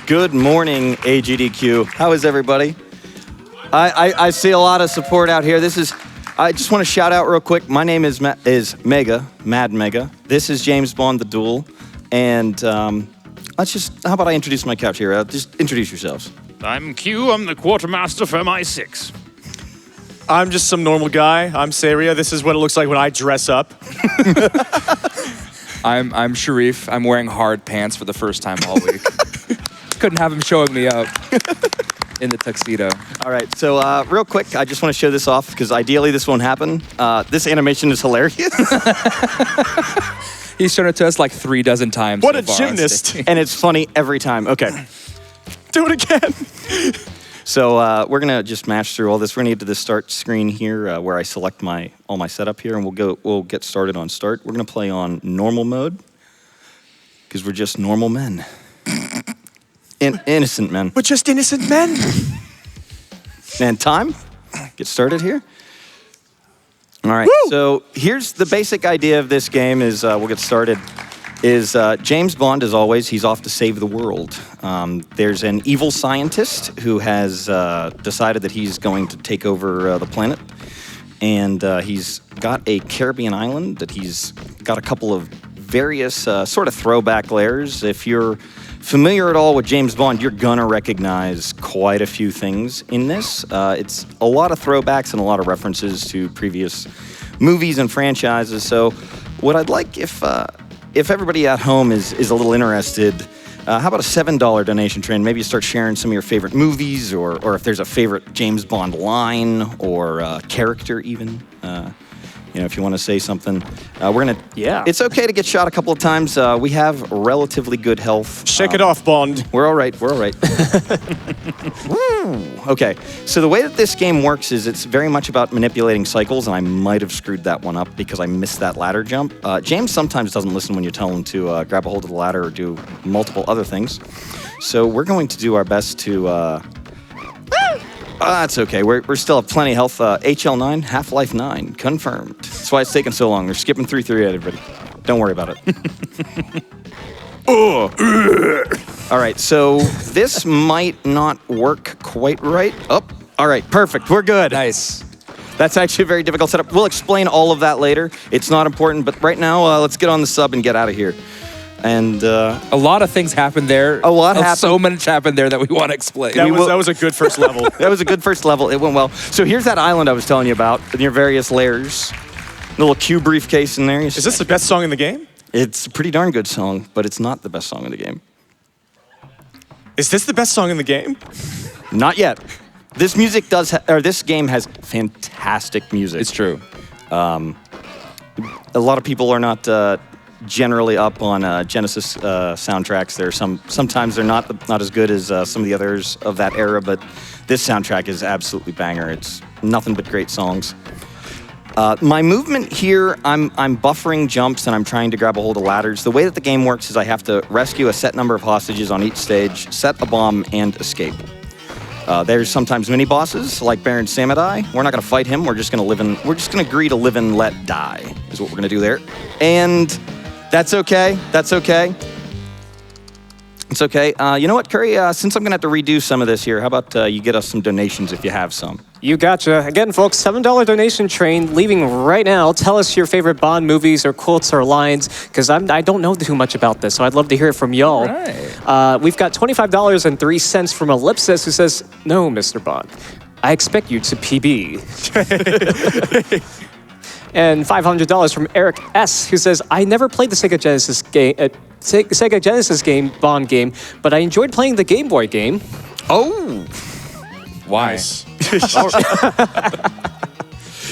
Good morning, AGDQ. How is everybody? I see a lot of support out here. I just want to shout out real quick. My name is MadMega. This is James Bond, the Duel. And how about I introduce my couch here? Just introduce yourselves. I'm Q, I'm the quartermaster for MI6. I'm just some normal guy. I'm Seirea. This is what it looks like when I dress up. I'm Sharif. I'm wearing hard pants for the first time all week. Couldn't have him showing me up in the tuxedo. All right, so real quick, I just want to show this off because ideally this won't happen. This animation is hilarious. He's shown it to us like 3 dozen times. What so a far on gymnast. stage. And it's funny every time. Okay. Do it again. So we're gonna just mash through all this. We're gonna get to the start screen here where I select all my setup here, and we'll get started on start. We're gonna play on normal mode because we're just normal men, innocent men. We're just innocent men. And time, get started here. All right. Woo! So here's the basic idea of this game. We'll get started. James Bond, as always, he's off to save the world. There's an evil scientist who has decided that he's going to take over the planet. And he's got a Caribbean island that he's got a couple of various sort of throwback layers. If you're familiar at all with James Bond, you're gonna recognize quite a few things in this. It's a lot of throwbacks and a lot of references to previous movies and franchises. So what I'd like if everybody at home is a little interested, how about a $7 donation trend? Maybe you start sharing some of your favorite movies, or if there's a favorite James Bond line or character even. If you want to say something, we're gonna. Yeah. It's okay to get shot a couple of times. We have relatively good health. Shake it off, Bond. We're all right. We're all right. Woo! Okay. So the way that this game works is it's very much about manipulating cycles, and I might have screwed that one up because I missed that ladder jump. James sometimes doesn't listen when you tell him to grab a hold of the ladder or do multiple other things. So we're going to do our best to. That's okay. We're still have plenty of health. HL9, Half-Life 9, confirmed. That's why it's taking so long. They're skipping through everybody. Don't worry about it. All right, so this might not work quite right. Oh, all right, perfect. We're good. Nice. That's actually a very difficult setup. We'll explain all of that later. It's not important, but right now, let's get on the sub and get out of here. And a lot of things happened there. A lot happened. So much happened there that we want to explain. That was a good first level. That was a good first level. It went well. So here's that island I was telling you about, in your various layers. Little Q briefcase in there. Is this the best song in the game? It's a pretty darn good song, but it's not the best song in the game. Is this the best song in the game? Not yet. This this game has fantastic music. It's true. A lot of people are not generally up on Genesis soundtracks. Sometimes they're not as good as some of the others of that era, but this soundtrack is absolutely banger. It's nothing but great songs. My movement here, I'm buffering jumps and I'm trying to grab a hold of ladders. The way that the game works is I have to rescue a set number of hostages on each stage, set a bomb, and escape. There's sometimes mini bosses like Baron Samedi. We're not going to fight him. We're just going to agree to live and let die is what we're going to do there. And that's okay. That's okay. It's okay. You know what, Curry? Since I'm going to have to redo some of this here, how about you get us some donations if you have some? You gotcha. Again, folks, $7 donation train leaving right now. Tell us your favorite Bond movies or quotes or lines, because I don't know too much about this, so I'd love to hear it from y'all. Right. We've got $25.03 from Ellipsis, who says, "No, Mr. Bond, I expect you to PB." And $500 from Eric S, who says, "I never played the Sega Genesis game, Bond game, but I enjoyed playing the Game Boy game." Oh! Why? Nice. You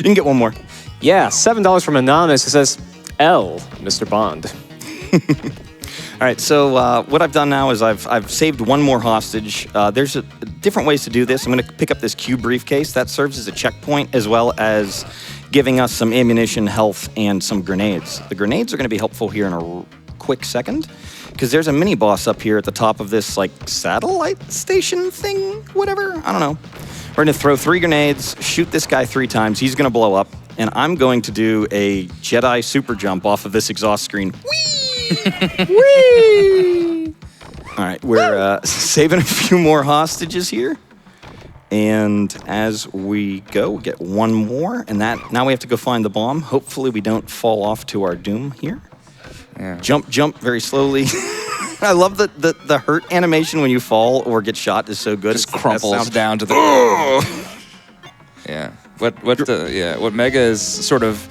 can get one more. Yeah, $7 from Anonymous, who says, "L, Mr. Bond." All right, so what I've done now is I've saved one more hostage. There's different ways to do this. I'm going to pick up this Q briefcase. That serves as a checkpoint as well as giving us some ammunition, health, and some grenades. The grenades are going to be helpful here in a quick second because there's a mini boss up here at the top of this like satellite station thing, whatever. I don't know. We're going to throw 3 grenades, shoot this guy 3 times. He's going to blow up, and I'm going to do a Jedi super jump off of this exhaust screen. Whee! Whee! All right, We're saving a few more hostages here. And as we go, we get one more. And now we have to go find the bomb. Hopefully we don't fall off to our doom here. Yeah. Jump very slowly. I love the hurt animation when you fall or get shot is so good. Just It's the best crumples sound. down to the ground. Yeah. What Mega is sort of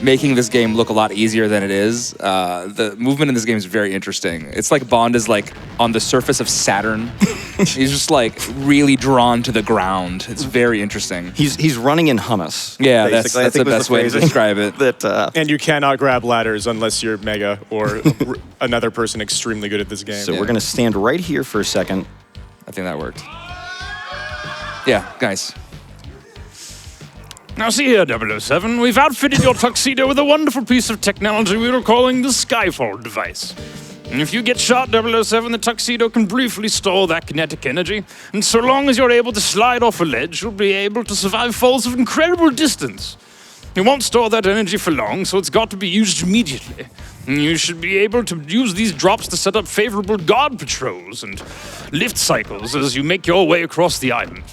making this game look a lot easier than it is. The movement in this game is very interesting. It's like Bond is like on the surface of Saturn. He's just like really drawn to the ground. It's very interesting. He's running in hummus. Yeah, basically. I that's the think was best way to phrasing describe it. That And you cannot grab ladders unless you're Mega or another person extremely good at this game. so we're gonna stand right here for a second. I think that worked. Yeah, nice. Now see here, 007, we've outfitted your tuxedo with a wonderful piece of technology we are calling the Skyfall device. And if you get shot, 007, the tuxedo can briefly store that kinetic energy, and so long as you're able to slide off a ledge, you'll be able to survive falls of incredible distance. You won't store that energy for long, so it's got to be used immediately. And you should be able to use these drops to set up favorable guard patrols and lift cycles as you make your way across the island.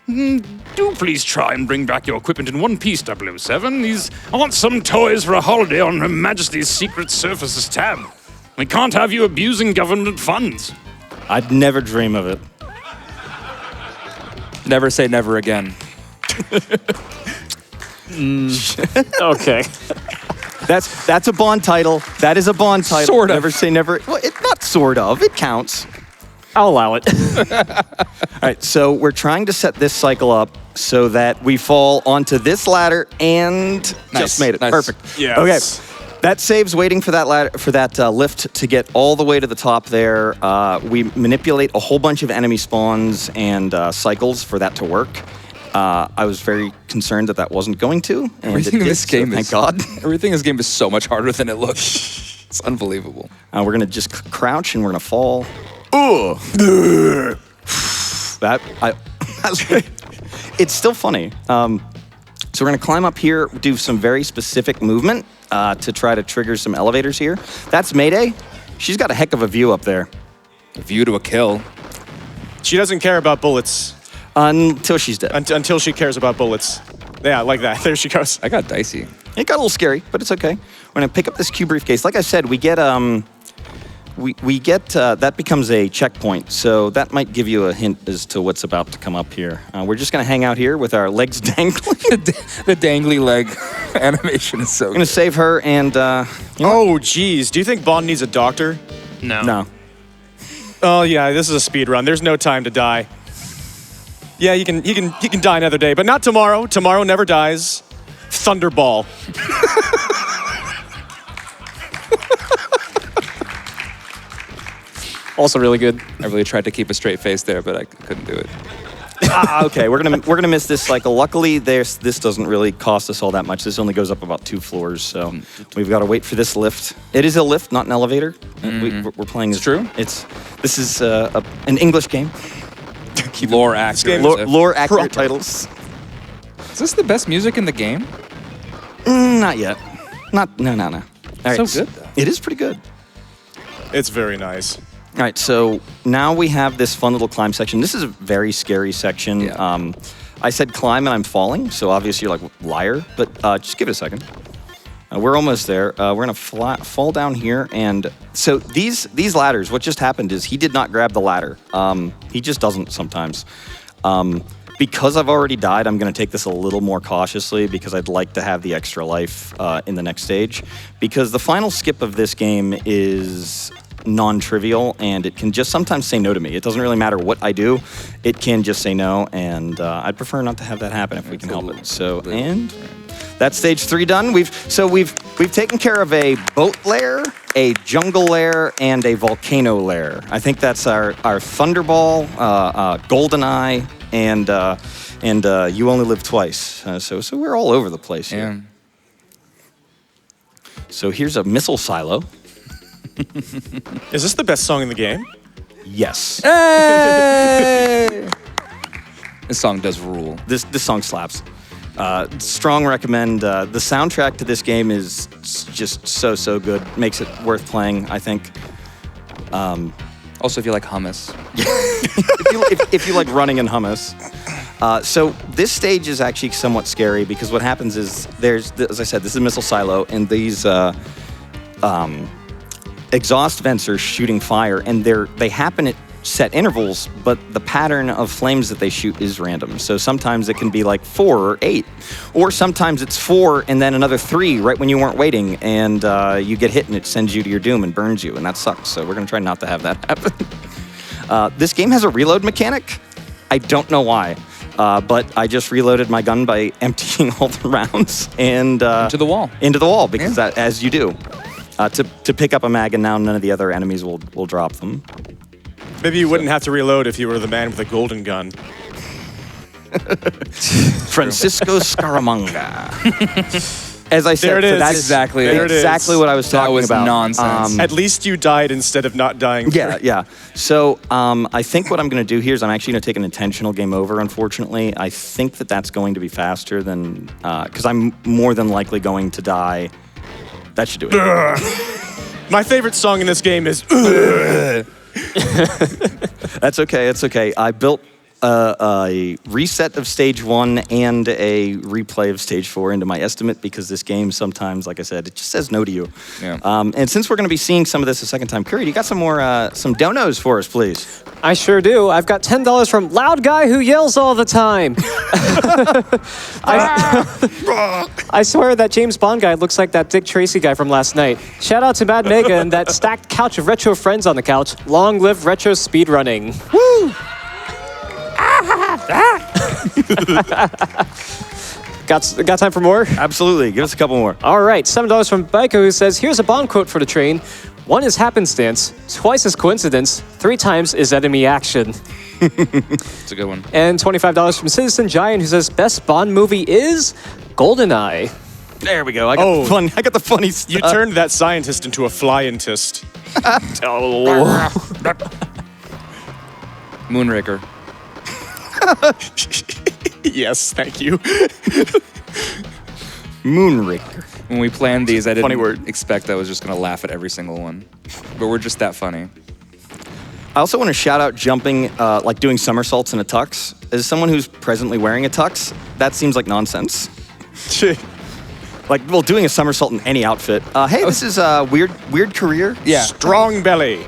Do please try and bring back your equipment in one piece, 007. These aren't some toys for a holiday on Her Majesty's Secret Services tab. We can't have you abusing government funds. I'd never dream of it. Never say never again. Okay. That's a Bond title. That is a Bond title. Sort of. Never say never. Well, it's not sort of. It counts. I'll allow it. All right, so we're trying to set this cycle up so that we fall onto this ladder and Nice, just made it. nice. Perfect. Yes. Okay. That saves waiting for that ladder, for that lift to get all the way to the top there. We manipulate a whole bunch of enemy spawns and cycles for that to work. I was very concerned that wasn't going to. And Everything it in did, this game so is thank God. Everything in this game is so much harder than it looks. It's unbelievable. We're gonna just crouch and we're gonna fall. Ugh. It's still funny. So we're gonna climb up here, do some very specific movement to try to trigger some elevators here. That's Mayday. She's got a heck of a view up there. A view to a kill. She doesn't care about bullets Until she's dead. until she cares about bullets. Yeah, like that. There she goes. I got dicey. It got a little scary, but it's okay. We're gonna pick up this Q briefcase. Like I said, we get that becomes a checkpoint, so that might give you a hint as to what's about to come up here. We're just gonna hang out here with our legs dangling. The dangly leg animation is so We're gonna good. save her and Oh, geez. Do you think Bond needs a doctor? no. Oh, yeah, this is a speed run. There's no time to die. Yeah, he can die another day, but not tomorrow. Tomorrow never dies. Thunderball. Also really good. I really tried to keep a straight face there, but I couldn't do it. Okay, we're gonna miss this cycle. Luckily, this doesn't really cost us all that much. This only goes up about 2 floors, so we've got to wait for this lift. It is a lift, not an elevator. We're playing. It's true? This is an English game. Lore accurate. Lore accurate titles. Is this the best music in the game? Not yet. No. All right, So good, though. It is pretty good. It's very nice. All right, so now we have this fun little climb section. This is a very scary section. Yeah. I said climb and I'm falling, so obviously you're like, liar, but just give it a second. We're almost there. We're gonna fall down here, and so these ladders, what just happened is he did not grab the ladder. He just doesn't sometimes. Because I've already died, I'm gonna take this a little more cautiously because I'd like to have the extra life in the next stage. Because the final skip of this game is non-trivial, and it can just sometimes say no to me. It doesn't really matter what I do. It can just say no, and I'd prefer not to have that happen if we can help it. So, and that's stage 3 done. We've taken care of a boat lair, a jungle lair, and a volcano lair. I think that's our Thunderball, Goldeneye, and You Only Live Twice. So we're all over the place here. Yeah. So here's a missile silo. Is this the best song in the game? Yes. Hey! This song does rule. This song slaps. Strong recommend. The soundtrack to this game is just so good. Makes it worth playing, I think. Also, if you like hummus. if you like running in hummus. So this stage is actually somewhat scary because what happens is as I said, this is a missile silo, and these exhaust vents are shooting fire, and they happen at set intervals, but the pattern of flames that they shoot is random. So sometimes it can be like 4 or 8, or sometimes it's 4 and then another 3 right when you weren't waiting, and you get hit and it sends you to your doom and burns you, and that sucks. So we're gonna try not to have that happen. This game has a reload mechanic. I don't know why, but I just reloaded my gun by emptying all the rounds and Into the wall. Into the wall, because that, as you do, to pick up a mag, and now none of the other enemies will drop them. Maybe you wouldn't have to reload if you were the man with a golden gun. Francisco Scaramanga. As I said, There it is. that's Exactly. There it is. exactly what I was talking That was about. nonsense. At least you died instead of not dying. Yeah. So I think what I'm going to do here is I'm actually going to take an intentional game over, unfortunately. I think that's going to be faster than... Because I'm more than likely going to die. That should do it. My favorite song in this game is... That's okay. It's okay. I built a reset of stage 1 and a replay of stage 4 into my estimate because this game sometimes, like I said, it just says no to you. Yeah. And since we're going to be seeing some of this a second time, Kuri, you got some more some donos for us, please? I sure do. I've got $10 from Loud Guy Who Yells All the Time. I swear that James Bond guy looks like that Dick Tracy guy from last night. Shout out to Mad Mega and that stacked couch of retro friends on the couch. Long live retro speedrunning. Woo! Got time for more? Absolutely. Give us a couple more. All right, $7 from Baiko who says, here's a Bond quote for the train. 1 is happenstance, 2 is coincidence, 3 times is enemy action. It's a good one. And $25 from Citizen Giant who says, best Bond movie is GoldenEye. There we go. I got the funny stuff. You turned that scientist into a flyentist. Moonraker. Yes, thank you. Moonraker. When we planned these, I Funny didn't word. expect I was just going to laugh at every single one. But we're just that funny. I also want to shout out jumping, like doing somersaults in a tux. As someone who's presently wearing a tux, that seems like nonsense. Like, doing a somersault in any outfit. Hey, this is a weird career. Yeah. Strong belly.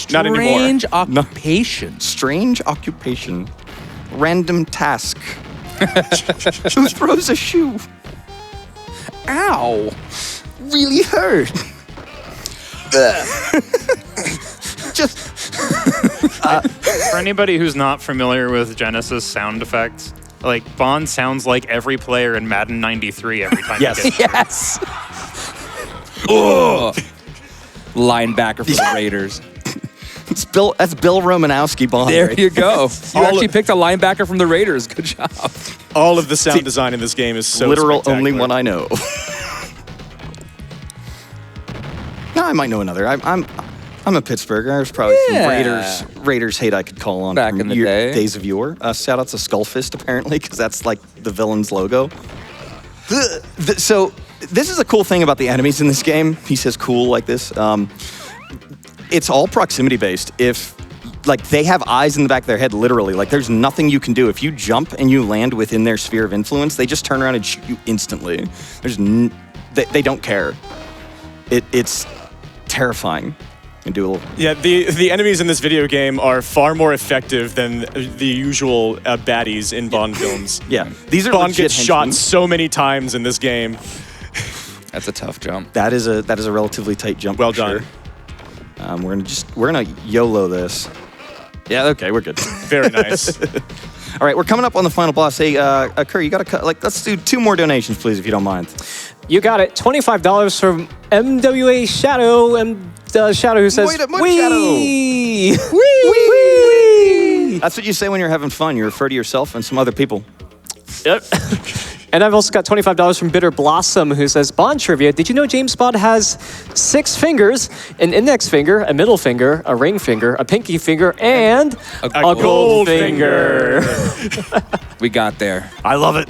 Not anymore. Strange occupation. Strange occupation. Random task. Who throws a shoe? Ow. Really hurt. Just For anybody who's not familiar with Genesis sound effects, like Bond sounds like every player in Madden 93 every time. Yes. He gets Yes. Linebacker for the Raiders. That's Bill Romanowski Bond. There right? you go. You All actually of- picked a linebacker from the Raiders. Good job. All of the sound design in this game is so Literal spectacular. only one I know. No, I might know another. I'm a Pittsburgher. There's probably Yeah. some Raiders hate I could call on Back from in the day. days of yore. Shout out to Skullfist apparently because that's like the villain's logo. So this is a cool thing about the enemies in this game. He says cool like this. It's all proximity based. If like they have eyes in the back of their head, literally, like there's nothing you can do. If you jump and you land within their sphere of influence, they just turn around and shoot you instantly. They don't care. It's terrifying. And do a little. Yeah, the enemies in this video game are far more effective than the usual baddies in Bond films. Yeah, these are Bond legit gets shot henchmen. so many times in this game. That's a tough jump. That is a relatively tight jump. Well for done. Sure. We're gonna YOLO this. Yeah, okay, we're good. Very nice. All right, we're coming up on the final boss. Hey, Kurt, you gotta cut. Like, let's do 2 more donations, please, if you don't mind. You got it. $25 from MWA Shadow. Shadow who says, Wait, wee! Wee! That's what you say when you're having fun. You refer to yourself and some other people. Yep. And I've also got $25 from Bitter Blossom who says, Bond trivia, did you know James Bond has 6 fingers, an index finger, a middle finger, a ring finger, a pinky finger, and a gold finger? We got there. I love it.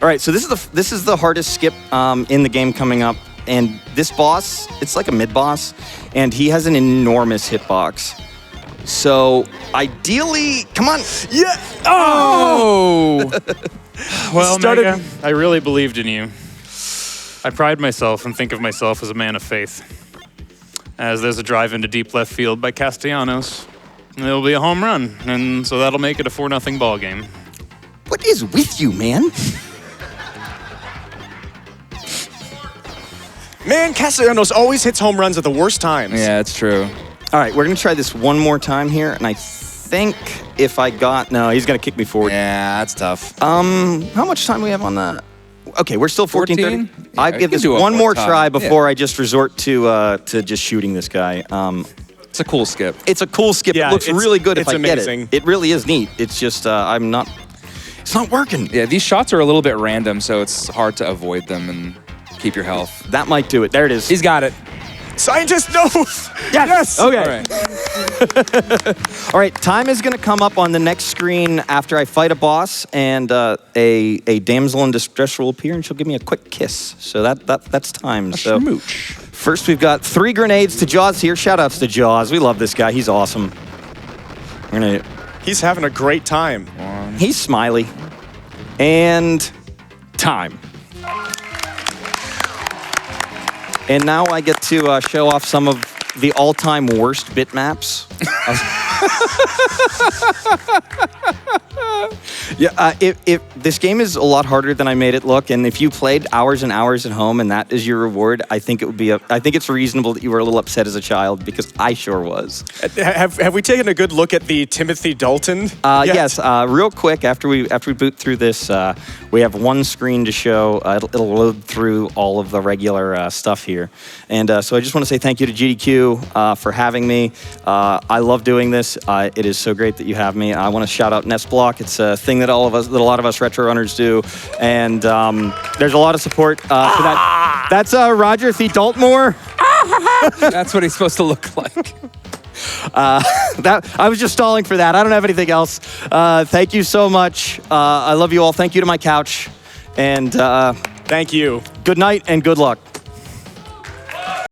All right, so this is the hardest skip in the game coming up, and this boss, it's like a mid boss, and he has an enormous hitbox. So ideally, come on. Yeah. Oh! Well, Started- Mega, I really believed in you. I pride myself and think of myself as a man of faith. As there's a drive into deep left field by Castellanos, it'll be a home run, and so that'll make it a 4-0 ball game. What is with you, man? Man, Castellanos always hits home runs at the worst times. Yeah, it's true. All right, we're gonna try this one more time here, and I think if I got no, he's gonna kick me forward. Yeah, that's tough. How much time do we have on that? Okay, we're still 14:30. 14? I Yeah, give we can this do one more time. try before Yeah. I just resort to just shooting this guy. It's a cool skip. It's a cool skip. Yeah, it looks it's- really good if it's I amazing. get it. It really is neat. It's just I'm not. It's not working. Yeah, these shots are a little bit random, so it's hard to avoid them and keep your health. That might do it. There it is. He's got it. Scientist, no. Yes. Okay. All right. All right, time is going to come up on the next screen after I fight a boss, and a damsel in distress will appear, and she'll give me a quick kiss. So that's time. So Schmooch. first, we've got 3 grenades to Jaws here. Shout-outs to Jaws. We love this guy. He's awesome. We're gonna. He's having a great time. He's smiley. And time. And now I get to show off some of the all-time worst bitmaps. Yeah, if this game is a lot harder than I made it look, and if you played hours and hours at home and that is your reward, I think it would be I think it's reasonable that you were a little upset as a child, because I sure was. Have we taken a good look at the Timothy Dalton? yet? Yes, real quick after we boot through this, we have one screen to show. It'll load through all of the regular stuff here, and so I just want to say thank you to GDQ for having me. I love doing this. It is so great that you have me. I want to shout out Nestblock. It's a thing that a lot of us retro runners do, and there's a lot of support for that. That's Roger T. Daltmore. That's what he's supposed to look like. I was just stalling for that. I don't have anything else. Thank you so much. I love you all. Thank you to my couch, and Thank you. good night and good luck.